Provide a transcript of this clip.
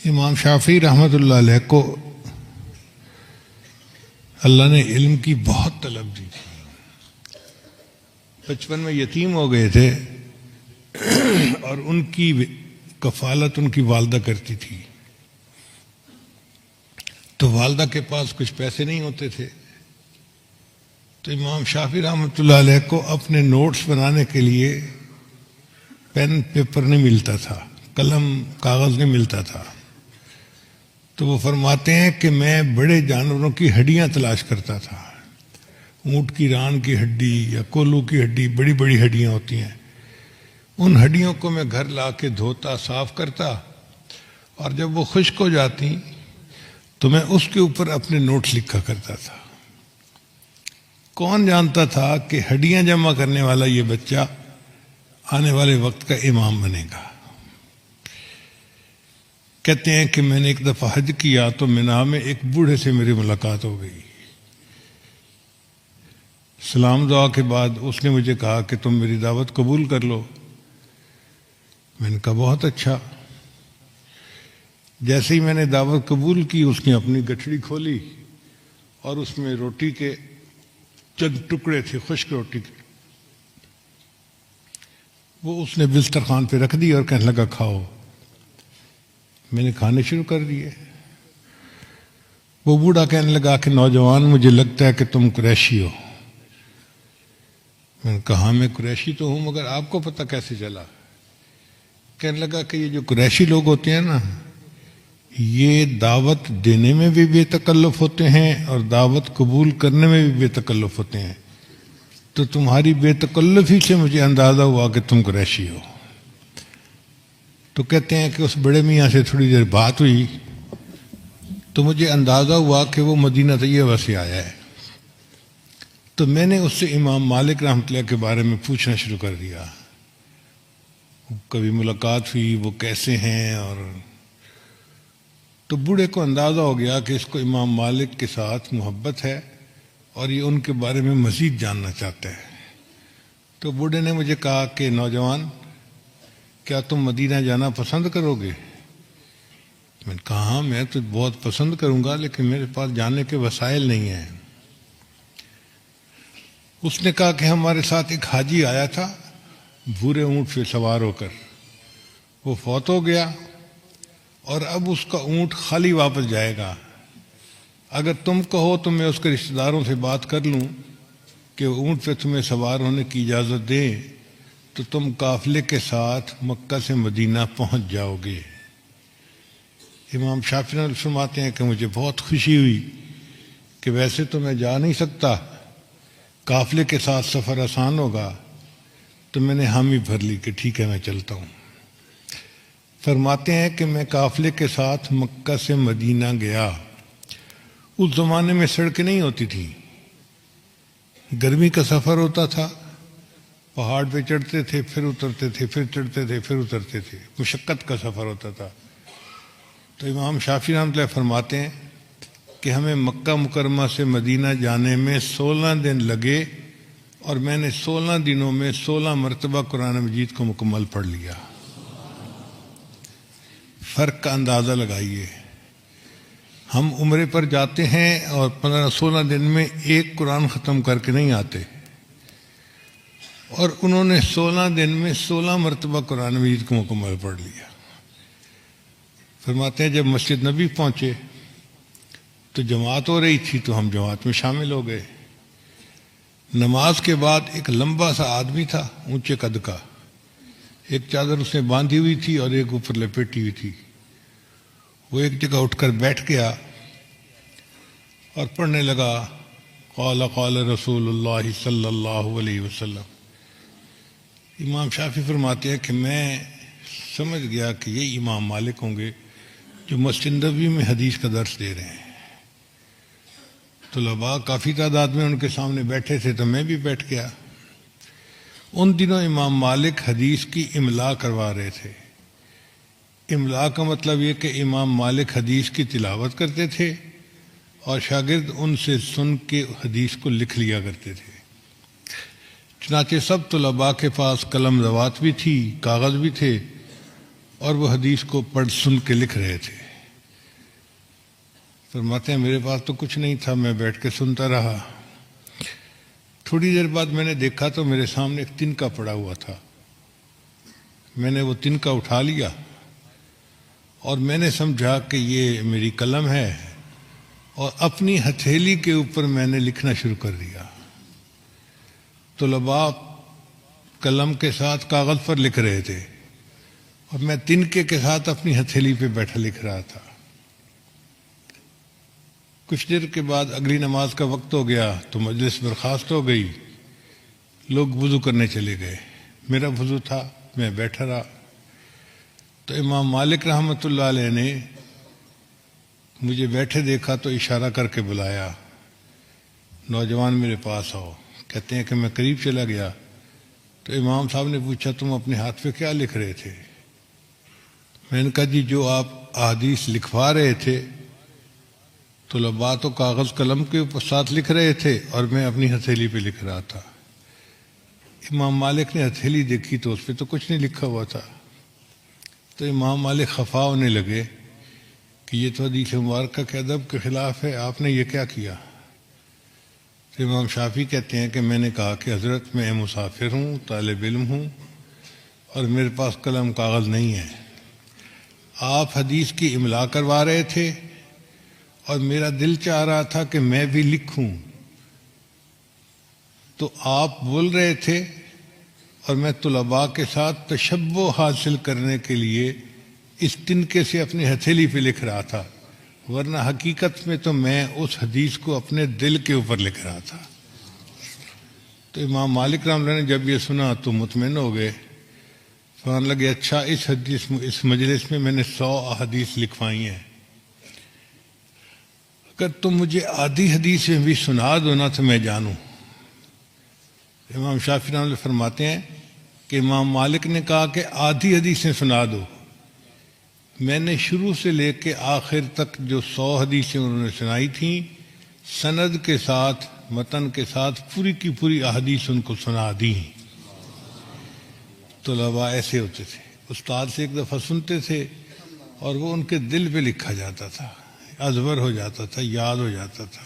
امام شافعی رحمۃ اللہ علیہ کو اللہ نے علم کی بہت طلب دی تھی۔ بچپن میں یتیم ہو گئے تھے اور ان کی کفالت ان کی والدہ کرتی تھی، تو والدہ کے پاس کچھ پیسے نہیں ہوتے تھے، تو امام شافعی رحمۃ اللہ علیہ کو اپنے نوٹس بنانے کے لیے پین پیپر نہیں ملتا تھا، قلم کاغذ نہیں ملتا تھا، تو وہ فرماتے ہیں کہ میں بڑے جانوروں کی ہڈیاں تلاش کرتا تھا، اونٹ کی ران کی ہڈی یا کولو کی ہڈی، بڑی بڑی ہڈیاں ہوتی ہیں، ان ہڈیوں کو میں گھر لا کے دھوتا، صاف کرتا، اور جب وہ خشک ہو جاتی تو میں اس کے اوپر اپنے نوٹ لکھا کرتا تھا۔ کون جانتا تھا کہ ہڈیاں جمع کرنے والا یہ بچہ آنے والے وقت کا امام بنے گا۔ کہتے ہیں کہ میں نے ایک دفعہ حج کیا تو مینا میں ایک بوڑھے سے میری ملاقات ہو گئی۔ سلام دعا کے بعد اس نے مجھے کہا کہ تم میری دعوت قبول کر لو۔ میں نے کہا بہت اچھا۔ جیسے ہی میں نے دعوت قبول کی، اس نے اپنی گٹھڑی کھولی اور اس میں روٹی کے چند ٹکڑے تھے، خشک روٹی کے، وہ اس نے بسترخوان پہ رکھ دی اور کہنے لگا کھاؤ۔ میں نے کھانے شروع کر دیے۔ وہ بوڑھا کہنے لگا کہ نوجوان، مجھے لگتا ہے کہ تم قریشی ہو۔ میں نے کہا ہاں میں قریشی تو ہوں، مگر آپ کو پتہ کیسے چلا؟ کہنے لگا کہ یہ جو قریشی لوگ ہوتے ہیں نا، یہ دعوت دینے میں بھی بے تکلف ہوتے ہیں اور دعوت قبول کرنے میں بھی بے تکلف ہوتے ہیں، تو تمہاری بے تکلفی سے مجھے اندازہ ہوا کہ تم قریشی ہو۔ تو کہتے ہیں کہ اس بڑے میاں سے تھوڑی دیر بات ہوئی تو مجھے اندازہ ہوا کہ وہ مدینہ طیبہ سے آیا ہے، تو میں نے اس سے امام مالک رحمۃ اللہ کے بارے میں پوچھنا شروع کر دیا۔ کبھی ملاقات ہوئی، وہ کیسے ہیں، اور تو بوڑھے کو اندازہ ہو گیا کہ اس کو امام مالک کے ساتھ محبت ہے اور یہ ان کے بارے میں مزید جاننا چاہتا ہے۔ تو بوڑھے نے مجھے کہا کہ نوجوان، کیا تم مدینہ جانا پسند کرو گے؟ میں نے کہا ہاں میں تو بہت پسند کروں گا، لیکن میرے پاس جانے کے وسائل نہیں ہیں۔ اس نے کہا کہ ہمارے ساتھ ایک حاجی آیا تھا بھورے اونٹ پہ سوار ہو کر، وہ فوت ہو گیا اور اب اس کا اونٹ خالی واپس جائے گا۔ اگر تم کہو تو میں اس کے رشتہ داروں سے بات کر لوں کہ اونٹ پہ تمہیں سوار ہونے کی اجازت دیں، تو تم قافلے کے ساتھ مکہ سے مدینہ پہنچ جاؤ گے۔ امام شافعی فرماتے ہیں کہ مجھے بہت خوشی ہوئی کہ ویسے تو میں جا نہیں سکتا، قافلے کے ساتھ سفر آسان ہوگا، تو میں نے حامی بھر لی کہ ٹھیک ہے میں چلتا ہوں۔ فرماتے ہیں کہ میں قافلے کے ساتھ مکہ سے مدینہ گیا۔ اس زمانے میں سڑکیں نہیں ہوتی تھیں، گرمی کا سفر ہوتا تھا، پہاڑ پہ چڑھتے تھے پھر اترتے تھے، پھر چڑھتے تھے پھر اترتے تھے، مشقت کا سفر ہوتا تھا۔ تو امام شافعی رحمۃ اللہ فرماتے ہیں کہ ہمیں مکہ مکرمہ سے مدینہ جانے میں 16 دن لگے اور میں نے 16 دنوں میں 16 مرتبہ قرآن مجید کو مکمل پڑھ لیا۔ فرق کا اندازہ لگائیے، ہم عمرے پر جاتے ہیں اور 15-16 دن میں ایک قرآن ختم کر کے نہیں آتے، اور انہوں نے 16 دن میں 16 مرتبہ قرآن مجید کو مکمل پڑھ لیا۔ فرماتے ہیں جب مسجد نبی پہنچے تو جماعت ہو رہی تھی، تو ہم جماعت میں شامل ہو گئے۔ نماز کے بعد ایک لمبا سا آدمی تھا، اونچے قد کا، ایک چادر اس نے باندھی ہوئی تھی اور ایک اوپر لپیٹی ہوئی تھی۔ وہ ایک جگہ اٹھ کر بیٹھ گیا اور پڑھنے لگا قال قال رسول اللہ صلی اللہ علیہ وسلم۔ امام شافعی فرماتے ہیں کہ میں سمجھ گیا کہ یہ امام مالک ہوں گے جو مسجد نبوی میں حدیث کا درس دے رہے ہیں۔ طلباء کافی تعداد میں ان کے سامنے بیٹھے تھے، تو میں بھی بیٹھ گیا۔ ان دنوں امام مالک حدیث کی املا کروا رہے تھے۔ املا کا مطلب یہ کہ امام مالک حدیث کی تلاوت کرتے تھے اور شاگرد ان سے سن کے حدیث کو لکھ لیا کرتے تھے۔ چنانچہ سب طلباء کے پاس قلم دوات بھی تھی، کاغذ بھی تھے، اور وہ حدیث کو پڑھ سن کے لکھ رہے تھے۔ فرماتے ہیں میرے پاس تو کچھ نہیں تھا، میں بیٹھ کے سنتا رہا۔ تھوڑی دیر بعد میں نے دیکھا تو میرے سامنے ایک تنکا پڑا ہوا تھا۔ میں نے وہ تنکا اٹھا لیا اور میں نے سمجھا کہ یہ میری قلم ہے، اور اپنی ہتھیلی کے اوپر میں نے لکھنا شروع کر دیا۔ طلباء قلم کے ساتھ کاغذ پر لکھ رہے تھے اور میں تنکے کے ساتھ اپنی ہتھیلی پہ بیٹھا لکھ رہا تھا۔ کچھ دیر کے بعد اگلی نماز کا وقت ہو گیا تو مجلس برخاست ہو گئی، لوگ وضو کرنے چلے گئے، میرا وضو تھا، میں بیٹھا رہا۔ تو امام مالک رحمۃ اللہ علیہ نے مجھے بیٹھے دیکھا تو اشارہ کر کے بلایا، نوجوان میرے پاس آؤ۔ کہتے ہیں کہ میں قریب چلا گیا تو امام صاحب نے پوچھا تم اپنے ہاتھ پہ کیا لکھ رہے تھے؟ میں نے کہا جی جو آپ احادیث لکھوا رہے تھے، طلباء تو کاغذ قلم کے اوپر ساتھ لکھ رہے تھے اور میں اپنی ہتھیلی پہ لکھ رہا تھا۔ امام مالک نے ہتھیلی دیکھی تو اس پہ تو کچھ نہیں لکھا ہوا تھا۔ تو امام مالک خفا ہونے لگے کہ یہ تو حدیث مبارکہ کے ادب کے خلاف ہے، آپ نے یہ کیا کیا؟ تو امام شافعی کہتے ہیں کہ میں نے کہا کہ حضرت میں مسافر ہوں، طالب علم ہوں، اور میرے پاس قلم کاغذ نہیں ہے۔ آپ حدیث کی املا کروا رہے تھے اور میرا دل چاہ رہا تھا کہ میں بھی لکھوں، تو آپ بول رہے تھے اور میں طلباء کے ساتھ تشبہ حاصل کرنے کے لیے اس تنکے سے اپنی ہتھیلی پہ لکھ رہا تھا، ورنہ حقیقت میں تو میں اس حدیث کو اپنے دل کے اوپر لکھ رہا تھا۔ تو امام مالک رحمۃ اللہ نے جب یہ سنا تو مطمئن ہو گئے، فرمانے لگے اچھا اس مجلس میں نے 100 احادیث لکھوائی ہیں، اگر تم مجھے آدھی حدیث میں بھی سنا دو نا تو میں جانوں۔ امام شافعی رحمۃ اللہ فرماتے ہیں کہ امام مالک نے کہا کہ آدھی حدیثیں سنا دو۔ میں نے شروع سے لے کے آخر تک جو 100 حدیثیں انہوں نے سنائی تھیں، سند کے ساتھ، متن کے ساتھ پوری کی پوری احادیث ان کو سنا دی۔ طلباء ایسے ہوتے تھے، استاد سے ایک دفعہ سنتے تھے اور وہ ان کے دل پہ لکھا جاتا تھا، ازبر ہو جاتا تھا، یاد ہو جاتا تھا۔